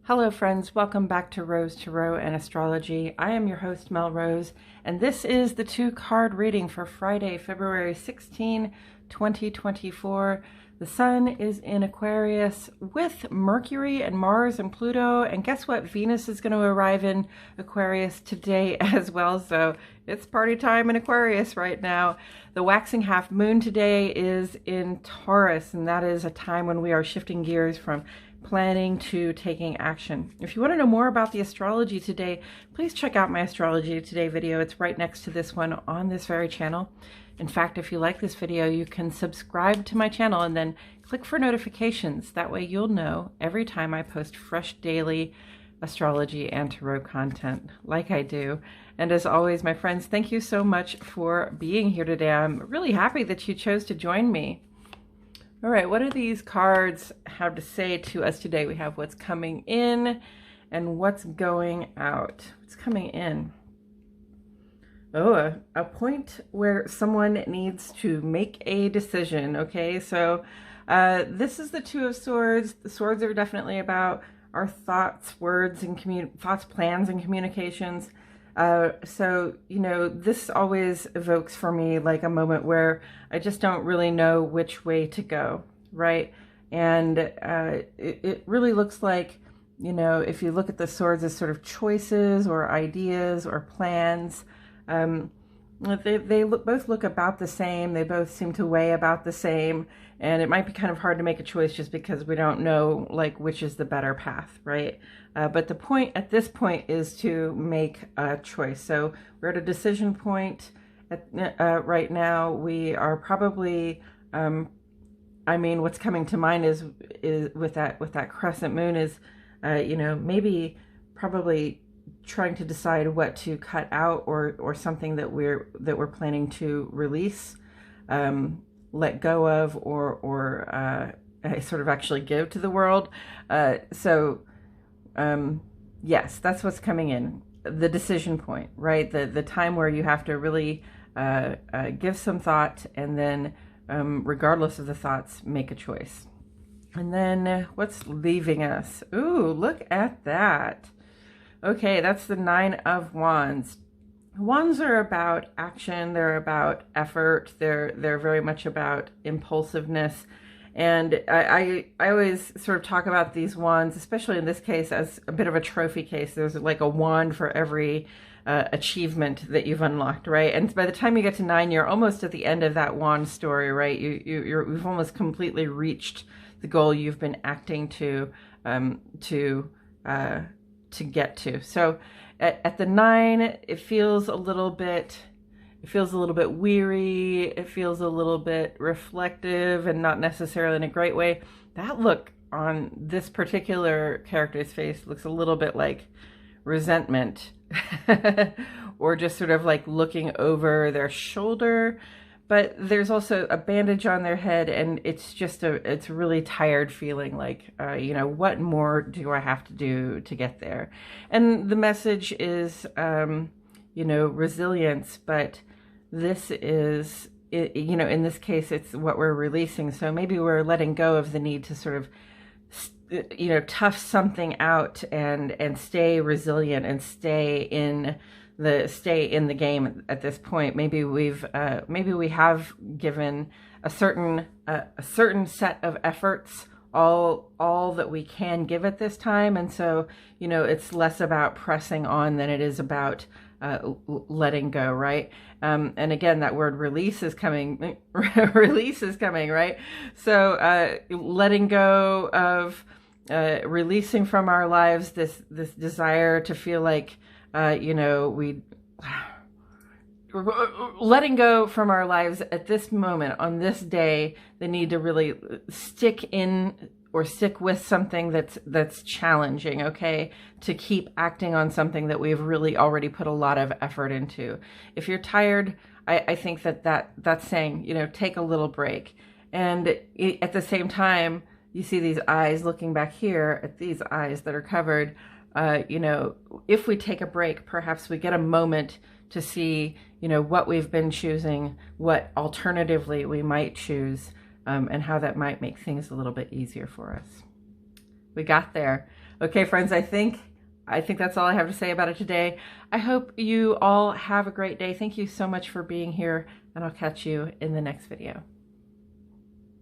Hello friends, welcome back to Rose Tarot and Astrology. I am your host Mel Rose, and this is the two-card reading for Friday, February 16, 2024. The Sun is in Aquarius with Mercury and Mars and Pluto, and guess what? Venus is going to arrive in Aquarius today as well, so it's party time in Aquarius right now. The waxing half moon today is in Taurus, and that is a time when we are shifting gears from planning to taking action. If you want to know more about the astrology today, please check out my Astrology Today video. It's right next to this one on this very channel. In fact, if you like this video, you can subscribe to my channel and then click for notifications. That way you'll know every time I post fresh daily astrology and tarot content like I do. And as always, my friends, thank you so much for being here today. I'm really happy that you chose to join me. All right, what do these cards have to say to us today? We have what's coming in and what's going out. What's coming in? Oh, a point where someone needs to make a decision, okay? So this is the Two of Swords. The swords are definitely about our thoughts, words, and thoughts, plans, and communications. So, you know, this always evokes for me like a moment where I just don't really know which way to go, right? And it really looks like, you know, if you look at the swords as sort of choices or ideas or plans, they both look about the same. They both seem to weigh about the same. And it might be kind of hard to make a choice just because we don't know like which is the better path, right? But the point at this point is to make a choice. So we're at a decision point right now. We are probably, I mean, what's coming to mind is with that crescent moon is, you know, maybe probably trying to decide what to cut out or something that we're planning to release, let go of, or sort of actually give to the world. Yes, that's what's coming in. The decision point, right? The time where you have to really give some thought and then, regardless of the thoughts, make a choice. And then what's leaving us? Ooh, look at that. Okay, that's the Nine of Wands. Wands are about action. They're about effort. They're very much about impulsiveness. And I always sort of talk about these wands, especially in this case, as a bit of a trophy case. There's like a wand for every achievement that you've unlocked, right? And by the time you get to 9, you're almost at the end of that wand story, right? You've almost completely reached the goal you've been acting to get to. So at the 9, it feels a little bit weary. It feels a little bit reflective and not necessarily in a great way. That look on this particular character's face looks a little bit like resentment or just sort of like looking over their shoulder. But there's also a bandage on their head, and it's just it's a really tired feeling like, you know, what more do I have to do to get there? And the message is, you know, resilience, but this is, you know, in this case, it's what we're releasing. So maybe we're letting go of the need to sort of, you know, tough something out and stay resilient and stay in the game at this point. Maybe we have given a certain set of efforts, all that we can give at this time, and so, you know, it's less about pressing on than it is about letting go, right? And again, that word release is coming. Release is coming, right? So letting go of, releasing from our lives this desire to feel like, you know, letting go from our lives at this moment, on this day, the need to really stick in or stick with something that's challenging, okay? To keep acting on something that we've really already put a lot of effort into. If you're tired, I think that's saying, you know, take a little break. And at the same time, you see these eyes looking back here at these eyes that are covered. You know, if we take a break, perhaps we get a moment to see, you know, what we've been choosing, what alternatively we might choose, and how that might make things a little bit easier for us. We got there. Okay, friends, I think that's all I have to say about it today. I hope you all have a great day. Thank you so much for being here, and I'll catch you in the next video.